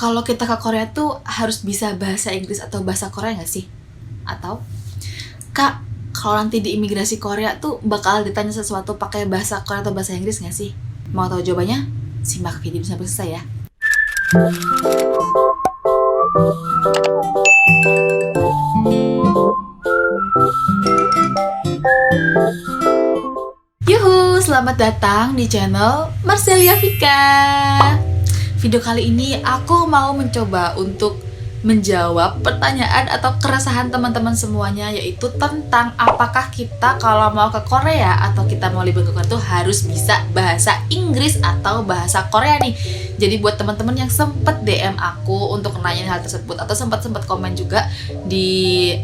kalau kita ke Korea tuh harus bisa bahasa Inggris atau bahasa Korea nggak sih? Atau, Kak, kalau nanti di imigrasi Korea tuh bakal ditanya sesuatu pakai bahasa Korea atau bahasa Inggris nggak sih? Mau tahu jawabannya? Simak video sampai selesai ya. Yuhu, selamat datang di channel Marcelia Vika. Video kali ini aku mau mencoba untuk menjawab pertanyaan atau keresahan teman-teman semuanya, yaitu tentang apakah kita kalau mau ke Korea atau kita mau liburan ke Korea itu harus bisa bahasa Inggris atau bahasa Korea nih. Jadi buat teman-teman yang sempet DM aku untuk nanyain hal tersebut atau sempat komen juga di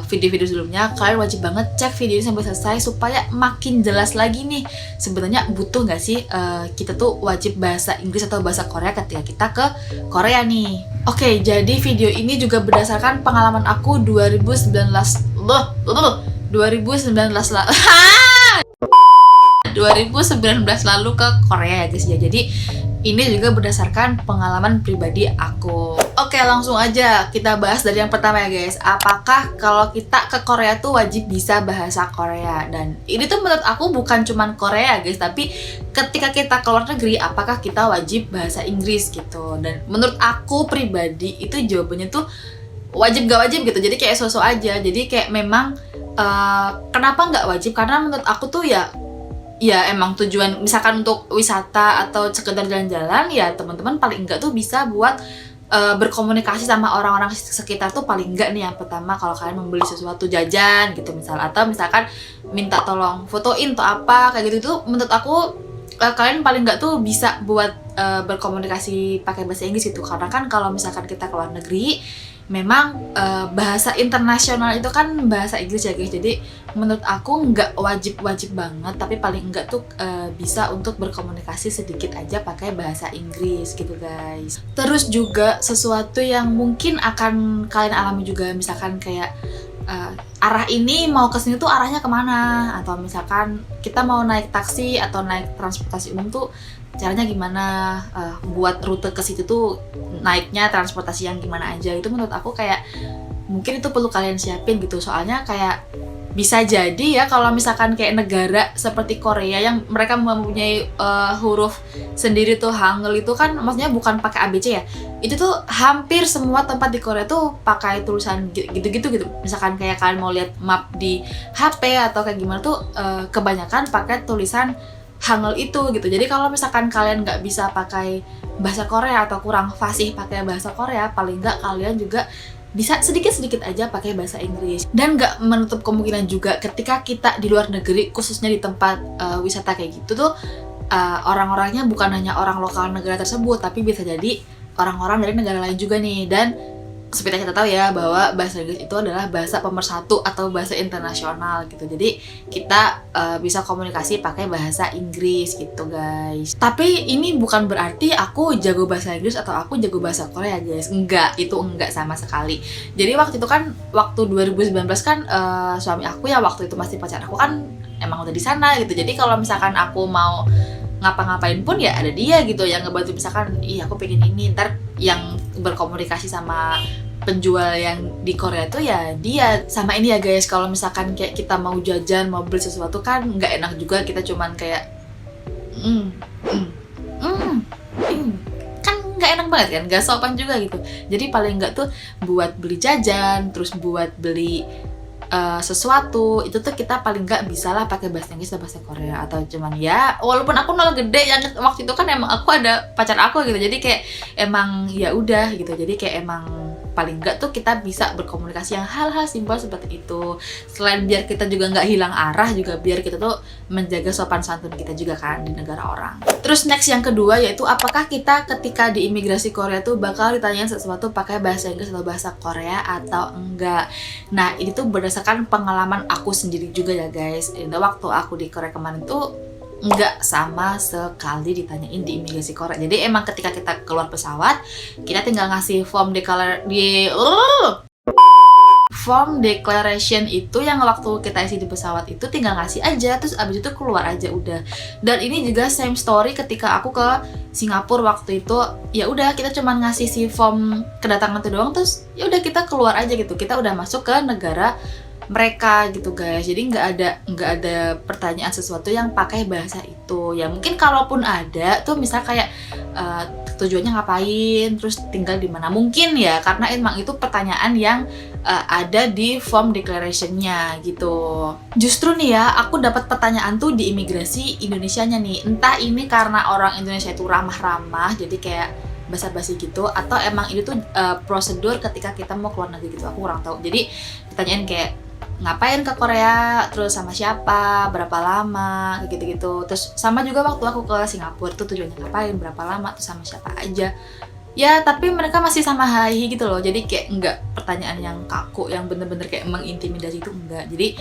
video-video sebelumnya, kalian wajib banget cek video ini sampai selesai supaya makin jelas lagi nih sebenarnya butuh nggak sih kita tuh wajib bahasa Inggris atau bahasa Korea ketika kita ke Korea nih. Oke, jadi video ini juga berdasarkan pengalaman aku 2019 lalu ke Korea ya guys ya. Jadi ini juga berdasarkan pengalaman pribadi aku. Oke, langsung aja kita bahas dari yang pertama ya guys. Apakah kalau kita ke Korea tuh wajib bisa bahasa Korea? Dan ini tuh menurut aku bukan cuman Korea guys, tapi ketika kita ke luar negeri apakah kita wajib bahasa Inggris gitu. Dan menurut aku pribadi itu jawabannya tuh wajib gak wajib gitu. Jadi kayak sosok aja. Jadi kayak memang kenapa nggak wajib? Karena menurut aku tuh ya emang tujuan misalkan untuk wisata atau sekedar jalan-jalan, ya teman-teman paling enggak tuh bisa buat berkomunikasi sama orang-orang sekitar tuh paling enggak nih. Yang pertama, kalau kalian membeli sesuatu jajan gitu misal, atau misalkan minta tolong fotoin atau apa kayak gitu, tuh menurut aku kalian paling enggak tuh bisa buat berkomunikasi pakai bahasa Inggris gitu. Karena kan kalau misalkan kita ke luar negeri memang bahasa internasional itu kan bahasa Inggris ya guys. Jadi menurut aku nggak wajib banget, tapi paling enggak tuh bisa untuk berkomunikasi sedikit aja pakai bahasa Inggris gitu guys. Terus juga sesuatu yang mungkin akan kalian alami juga, misalkan kayak arah ini mau kesini tuh arahnya kemana, atau misalkan kita mau naik taksi atau naik transportasi umum tuh caranya gimana, buat rute ke situ tuh naiknya transportasi yang gimana aja. Itu menurut aku kayak mungkin itu perlu kalian siapin gitu. Soalnya kayak bisa jadi ya kalau misalkan kayak negara seperti Korea yang mereka mempunyai huruf sendiri tuh Hangul itu kan maksudnya bukan pakai ABC ya. Itu tuh hampir semua tempat di Korea tuh pakai tulisan gitu-gitu gitu. Misalkan kayak kalian mau lihat map di HP atau kayak gimana tuh kebanyakan pakai tulisan Hangul itu gitu. Jadi kalau misalkan kalian nggak bisa pakai bahasa Korea atau kurang fasih pakai bahasa Korea, paling nggak kalian juga bisa sedikit-sedikit aja pakai bahasa Inggris. Dan nggak menutup kemungkinan juga ketika kita di luar negeri, khususnya di tempat wisata kayak gitu tuh orang-orangnya bukan hanya orang lokal negara tersebut, tapi bisa jadi orang-orang dari negara lain juga nih. Dan seperti kita tahu ya bahwa bahasa Inggris itu adalah bahasa pemersatu atau bahasa internasional gitu. Jadi kita bisa komunikasi pakai bahasa Inggris gitu guys. Tapi ini bukan berarti aku jago bahasa Inggris atau aku jago bahasa Korea guys. Enggak, itu enggak sama sekali. Jadi waktu itu kan, waktu 2019 kan suami aku ya waktu itu masih pacar aku kan emang udah di sana gitu. Jadi kalau misalkan aku mau ngapa-ngapain pun ya ada dia gitu yang ngebantu. Misalkan aku pengen ini, ntar yang berkomunikasi sama penjual yang di Korea tuh ya dia. Sama ini ya guys, kalau misalkan kayak kita mau jajan, mau beli sesuatu kan nggak enak juga kita cuman kayak kan nggak enak banget kan, nggak sopan juga gitu. Jadi paling nggak tuh buat beli jajan, terus buat beli sesuatu itu tuh kita paling nggak bisa lah pakai bahasa Inggris atau bahasa Korea. Atau cuman ya walaupun aku nol gede yang waktu itu kan emang aku ada pacar aku gitu, jadi kayak emang ya udah gitu. Jadi kayak emang paling nggak tuh kita bisa berkomunikasi yang hal-hal simpel seperti itu. Selain biar kita juga nggak hilang arah, juga biar kita tuh menjaga sopan santun kita juga kan di negara orang. Terus next yang kedua yaitu apakah kita ketika di imigrasi Korea tuh bakal ditanyain sesuatu pakai bahasa Inggris atau bahasa Korea atau enggak. Nah ini tuh berdasarkan pengalaman aku sendiri juga ya guys. Waktu aku di Korea kemarin tuh nggak sama sekali ditanyain di imigrasi Korea. Jadi emang ketika kita keluar pesawat, kita tinggal ngasih form form declaration itu yang waktu kita isi di pesawat itu tinggal ngasih aja, terus abis itu keluar aja udah. Dan ini juga same story ketika aku ke Singapura waktu itu, ya udah kita cuma ngasih si form kedatangan itu doang, terus ya udah kita keluar aja gitu, kita udah masuk ke negara mereka gitu guys. Jadi nggak ada pertanyaan sesuatu yang pakai bahasa itu. Ya mungkin kalaupun ada tuh misal kayak tujuannya ngapain, terus tinggal di mana, mungkin ya karena emang itu pertanyaan yang ada di form declaration-nya gitu. Justru nih ya, aku dapat pertanyaan tuh di imigrasi Indonesianya nih. Entah ini karena orang Indonesia itu ramah-ramah, jadi kayak basa-basi gitu, atau emang ini tuh prosedur ketika kita mau keluar negeri gitu, aku kurang tahu. Jadi ditanyain kayak ngapain ke Korea, terus sama siapa, berapa lama, kayak gitu-gitu. Terus sama juga waktu aku ke Singapura tuh tujuannya ngapain, berapa lama, terus sama siapa aja. Ya tapi mereka masih sama hai gitu loh, jadi kayak enggak pertanyaan yang kaku, yang bener-bener kayak mengintimidasi itu enggak. Jadi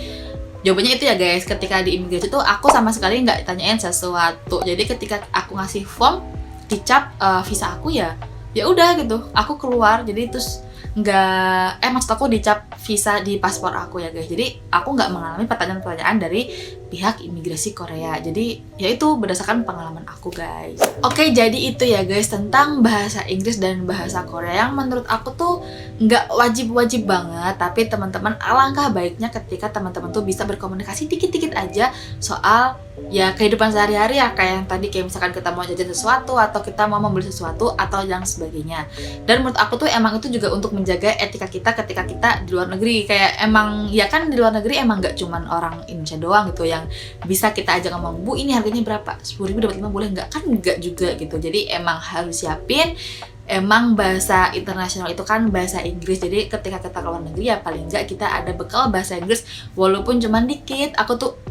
jawabannya itu ya guys, ketika di imigrasi tuh aku sama sekali nggak tanyain sesuatu. Jadi ketika aku ngasih form, dicap visa aku ya udah gitu, aku keluar. Jadi terus nggak maksud aku dicap visa di paspor aku ya guys. Jadi aku nggak mengalami pertanyaan-pertanyaan dari pihak imigrasi Korea. Jadi ya itu berdasarkan pengalaman aku guys. Oke, jadi itu ya guys tentang bahasa Inggris dan bahasa Korea yang menurut aku tuh nggak wajib-wajib banget, tapi teman-teman alangkah baiknya ketika teman-teman tuh bisa berkomunikasi dikit-dikit aja soal ya kehidupan sehari-hari ya, kayak yang tadi, kayak misalkan kita mau jajan sesuatu atau kita mau membeli sesuatu atau yang sebagainya. Dan menurut aku tuh emang itu juga untuk menjaga etika kita ketika kita di luar negeri. Kayak emang ya kan di luar negeri emang nggak cuman orang Indonesia doang gitu yang bisa kita ajak ngomong, Bu ini harganya berapa? 10.000 dapat 5 boleh nggak? Kan nggak juga gitu. Jadi emang harus siapin, emang bahasa internasional itu kan bahasa Inggris. Jadi ketika kita keluar negeri ya paling nggak kita ada bekal bahasa Inggris walaupun cuman dikit.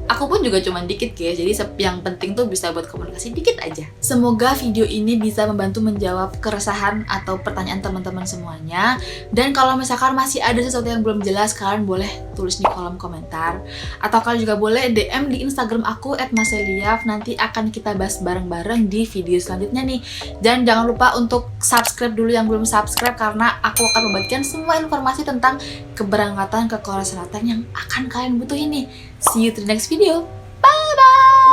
Aku pun juga cuman dikit guys. Jadi yang penting tuh bisa buat komunikasi dikit aja. Semoga video ini bisa membantu menjawab keresahan atau pertanyaan teman-teman semuanya. Dan kalau misalkan masih ada sesuatu yang belum jelas, kalian boleh tulis di kolom komentar. Atau kalian juga boleh DM di Instagram aku @maseliaf. Nanti akan kita bahas bareng-bareng di video selanjutnya nih. Dan jangan lupa untuk subscribe dulu yang belum subscribe, karena aku akan membagikan semua informasi tentang keberangkatan ke Korea Selatan yang akan kalian butuhin nih. See you to the next video. Bye bye.